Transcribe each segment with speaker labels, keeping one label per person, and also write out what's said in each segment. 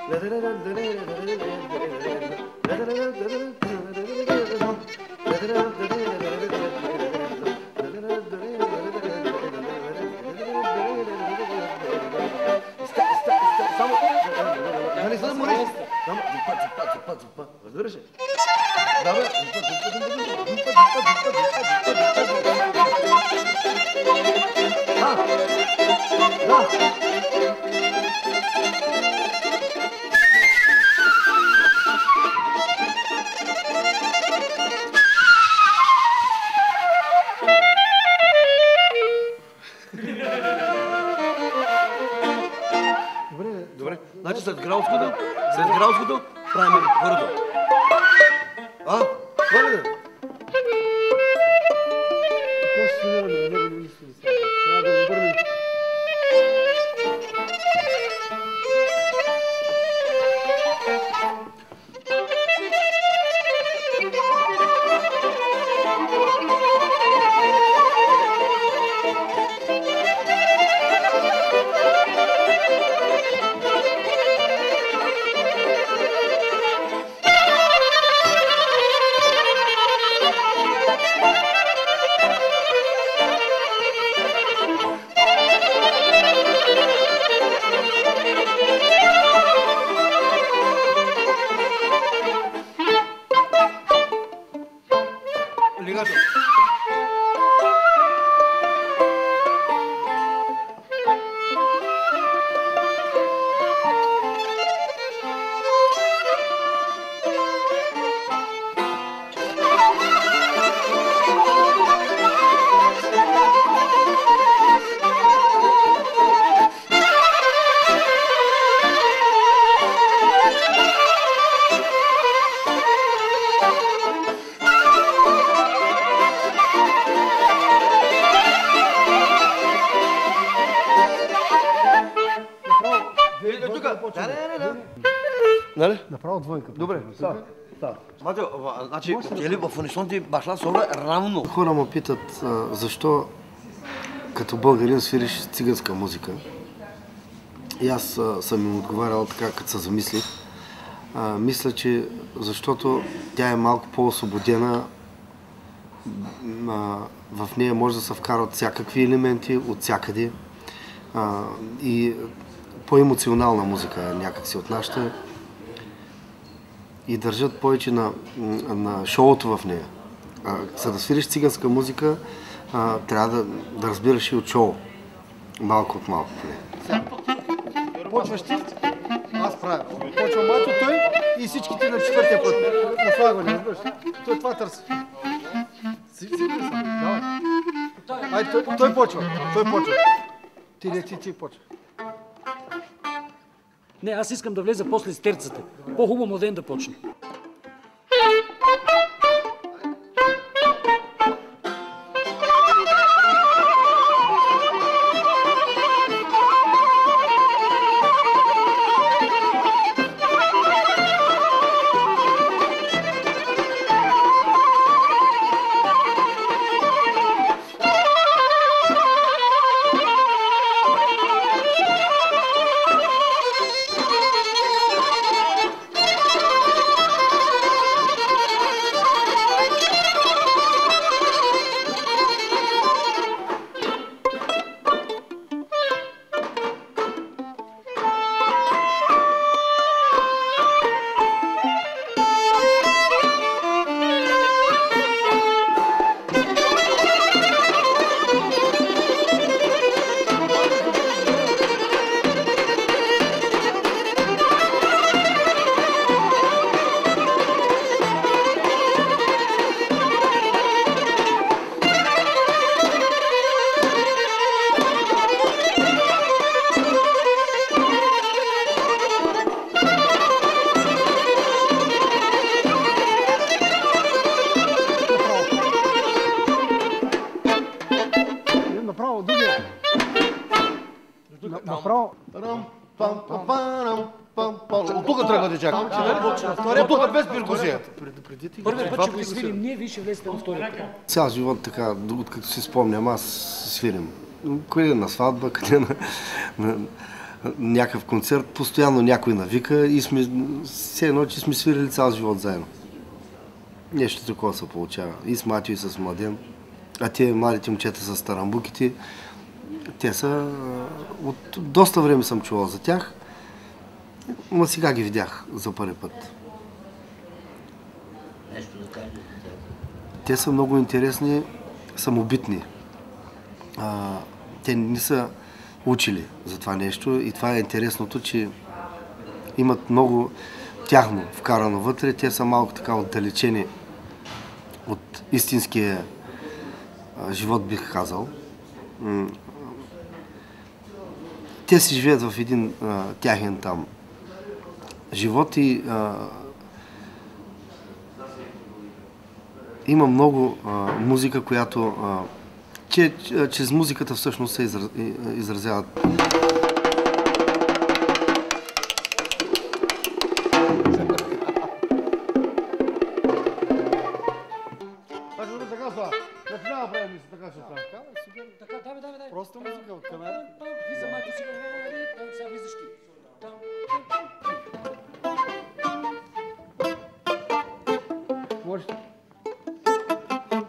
Speaker 1: Нали са мориш? Само цупа. Разбираш ли? Да, бе. Добре. Значи след граутското правим хвърдо. Хвърдо.
Speaker 2: Какво ще се намерим? Него не мисли сега. Трябва да го върнем.
Speaker 1: Лигато. Нали?
Speaker 2: Направо двойка.
Speaker 1: Добре, става. Матео, значи, или в унисон ти башла собра равно.
Speaker 2: Хора ме питат защо като българин свириш циганска музика. И аз съм им отговарял така, като се замислих. Мисля, че защото тя е малко по-освободена, в нея може да се вкарат всякакви елементи от всякъде. И по-емоционална музика някакси от нашата. И държат повече на шоуто в нея. За да свириш циганска музика, трябва да разбираш и от шоу. Малко от малко. Почваш ти, аз правя. Почва Мато, той и всичките на четвъртия път. Наслагване, разбираш. Той това търси. Давай. Айде, той почва. Ти почва.
Speaker 3: Не, аз искам да влеза после с терцата. По-хубаво ден да почне.
Speaker 2: Направо.
Speaker 1: От тук тръгва да чакам. От тук без перкусия.
Speaker 3: Първият път ще го свирим ние, вие ще влезете във втория път.
Speaker 2: Цял живот така, откакто си спомням, аз свирим. Къде на сватба, къде някакъв концерт, постоянно някой навика и сме все едно, че сме свирили цял живот заедно. Нещо такова се получава. И с Матио, и с Младен. А те младите момчета с тарамбуките, те са... От доста време съм чувал за тях, но сега ги видях за първи път. Те са много интересни, самобитни. Те не са учили за това нещо и това е интересното, че имат много тяхно вкарано вътре. Те са малко така отдалечени от истинския живот, бих казал. Те си живеят в един тяхен там живот и има много музика, която чрез музиката всъщност се изразяват.
Speaker 4: Просто музика от камера.
Speaker 3: Влиза Матио сега. Сега влизаш ти.
Speaker 4: Можеш.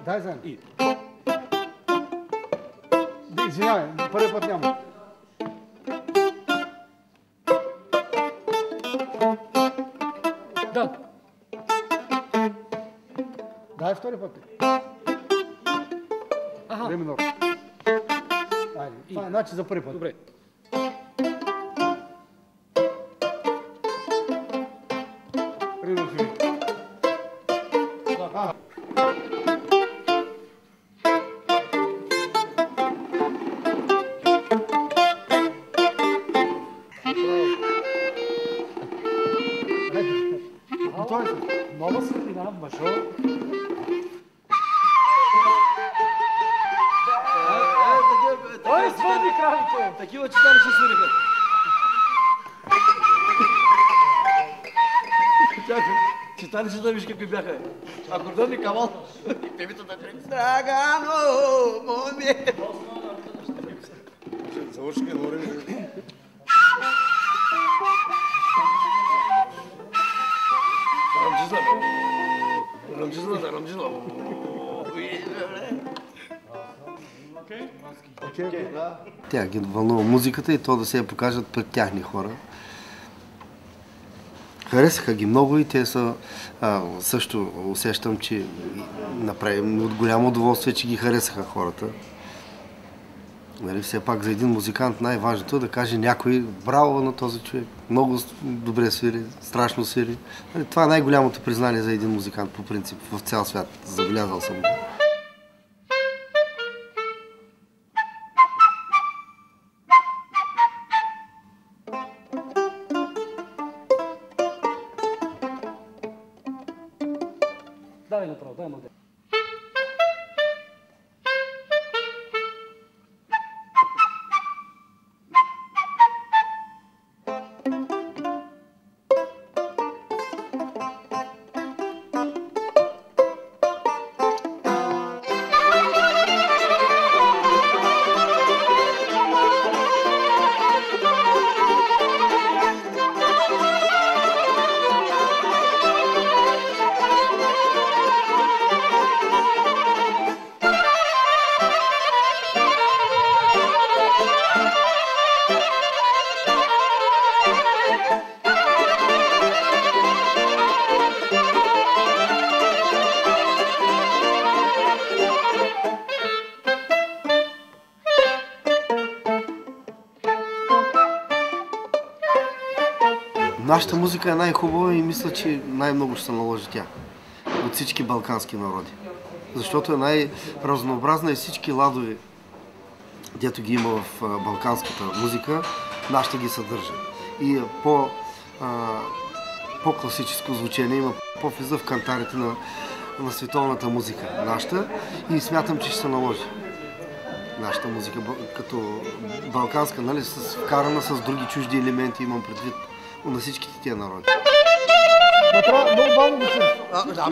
Speaker 4: Дай заедно. Извинявай, първи път няма.
Speaker 3: Да.
Speaker 4: Дай втори път. Ре минор. Айде. Това е значи за първи път.
Speaker 3: Добре.
Speaker 4: Ре минор си.
Speaker 3: Нова светлина, Машо. Той свърни кравите!
Speaker 1: Такива читалища свириха. Чакай, читалищата виж какви бяха. Акордонни кавал. Певицата Драгано, моме.
Speaker 4: Завършка, говорим.
Speaker 1: Рамджизла.
Speaker 2: Тя ги вълнува музиката и то да се я покажат пред тяхни хора. Харесаха ги много и те са... също усещам, че направим от голямо удоволствие, че ги харесаха хората. Нали, все пак за един музикант най-важното е да каже някой браво на този човек. Много добре свири, страшно свири. Нали, това е най-голямото признание за един музикант по принцип в цял свят. Забелязал съм.
Speaker 3: Давай направо, дай модел.
Speaker 2: Нашата музика е най-хубава и мисля, че най-много ще се наложи тя от всички балкански народи. Защото е най-разнообразна и всички ладови, дето ги има в балканската музика, нашата ги съдържа. И по-класическо звучение има, по-влиза в кантарите на световната музика, нашата, и смятам, че ще се наложи. Нашата музика като балканска, нали, вкарана с други чужди елементи, имам предвид на всичките тия народи.
Speaker 4: Направо, много бавно го чуеш.
Speaker 1: Да.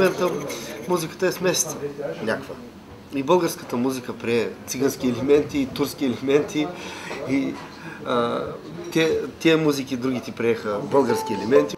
Speaker 2: момента музиката е смесица някаква. И българската музика прие цигански елементи, и турски елементи, и тия музики другите приеха български елементи.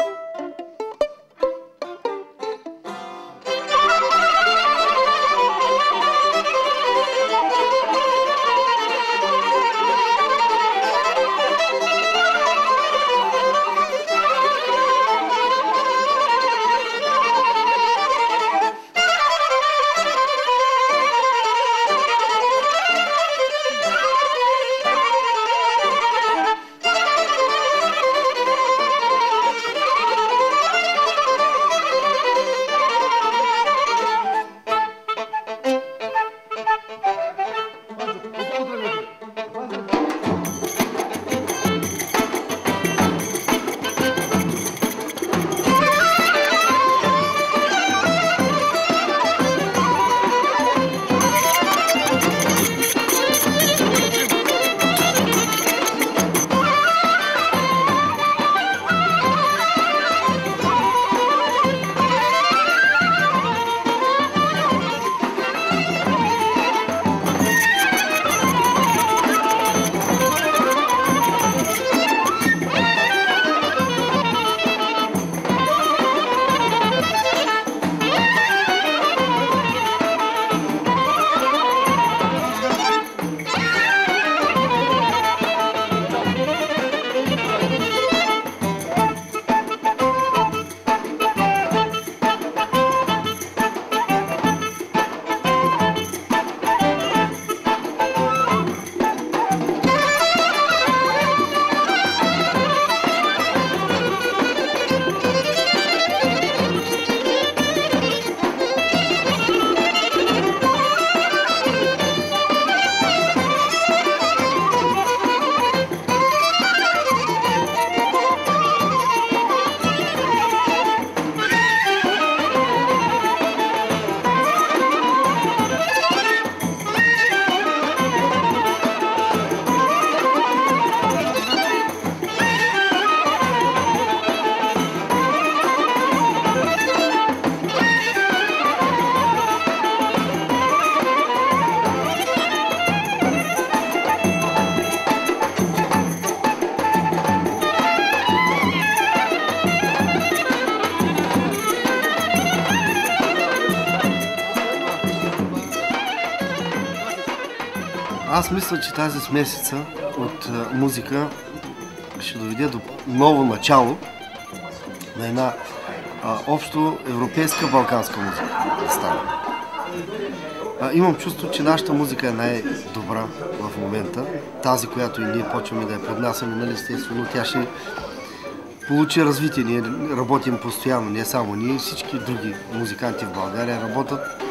Speaker 2: Аз мисля, че тази смесица от музика ще доведе до ново начало на една общо европейска балканска музика да стане. Имам чувство, че нашата музика е най-добра в момента. Тази, която и ние почваме да я поднасяме, нали, естествено, тя ще получи развитие. Ние работим постоянно, не само ние, всички други музиканти в България работят